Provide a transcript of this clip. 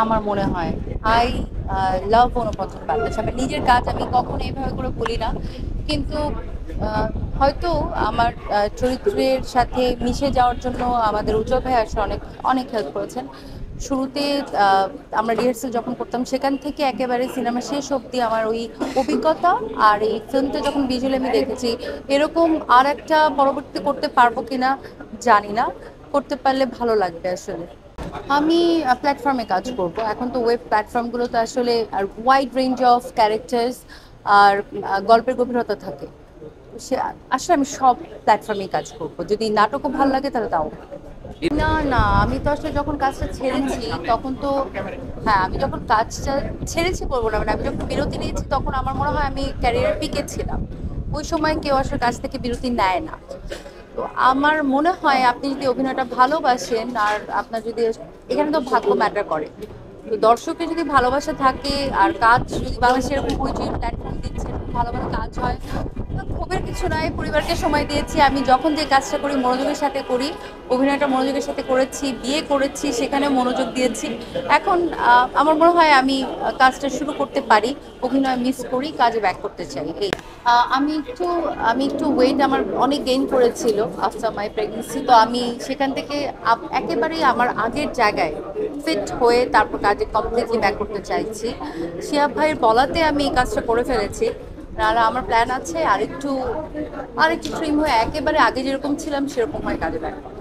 আমার মনে হয় আই লাভ অনুপস্থ বাতাস। আমার নিজের কাজ আমি কখনো এইভাবে করে বলি না, কিন্তু আহ, হয়তো আমার চরিত্রের সাথে মিশে যাওয়ার জন্য আমাদের উজ্জ্বল ভাই আসলে অনেক অনেক হেল্প করেছেন। শুরুতে আহ, আমরা রিহার্সাল যখন করতাম সেখান থেকে একেবারে সিনেমা শেষ অবধি আমার ওই অভিজ্ঞতা, আর এই ফিল্মটা যখন ভিজুয়ালি আমি দেখেছি, এরকম আর একটা পরবর্তী করতে পারবো কিনা জানি না, করতে পারলে ভালো লাগবে আসলে। আমি প্ল্যাটফর্মে কাজ করব। এখন তো ওয়েব প্ল্যাটফর্মগুলোতে আসলে আর ওয়াইড রেঞ্জ অফ ক্যারেক্টার্স আর গল্পের গভীরতা থাকে। সে আসলে আমি সব প্ল্যাটফর্মেই কাজ করব, যদি নাটকও ভালো লাগে তাহলে তাও। না না, আমি তো আসলে যখন কাজটা ছেড়েছি তখন তো, হ্যাঁ আমি যখন কাজটা ছেড়েছি বলবো না, মানে আমি যখন বিরতি নিয়েছি তখন আমার মনে হয় আমি ক্যারিয়ার পিকে ছিলাম। ওই সময় কেউ আসলে কাজ থেকে বিরতি নেয় না। তো আমার মনে হয় আপনি যদি অভিনয়টা ভালোবাসেন আর আপনার যদি, এখানে তো ভাগ্য ম্যাটার করে, তো দর্শকের যদি ভালোবাসা থাকে আর কাজ যদি বাংলাদেশের এরকম হইচই প্ল্যাটফর্ম দিচ্ছে, এরকম ভালো ভালো কাজ হয়, তো ক্ষোভের কিছু নাই। পরিবারকে সময় দিয়েছি, আমি যখন যে কাজটা করি মনোযোগের সাথে করি। অভিনয়টা মনোযোগের সাথে করেছি, বিয়ে করেছি সেখানে মনোযোগ দিয়েছি। এখন আমার মনে হয় আমি কাজটা শুরু করতে পারি। অভিনয় মিস করি, কাজে ব্যাক করতে চাই এই। আমি একটু ওয়েট আমার অনেক গেইন করেছিল আফটার মাই প্রেগনেন্সি, তো আমি সেখান থেকে একেবারেই আমার আগের জায়গায় ফিট হয়ে তারপর কাজে কমপ্লিটলি ব্যাক করতে চাইছি। শিহাব ভাইয়ের বলাতে আমি এই কাজটা করে ফেলেছি। আর আমার প্ল্যান আছে আরেকটু আরেকটু ট্রিম হয়ে একেবারে আগে যেরকম ছিলাম সেরকম হয়ে কাজে ব্যাক করা।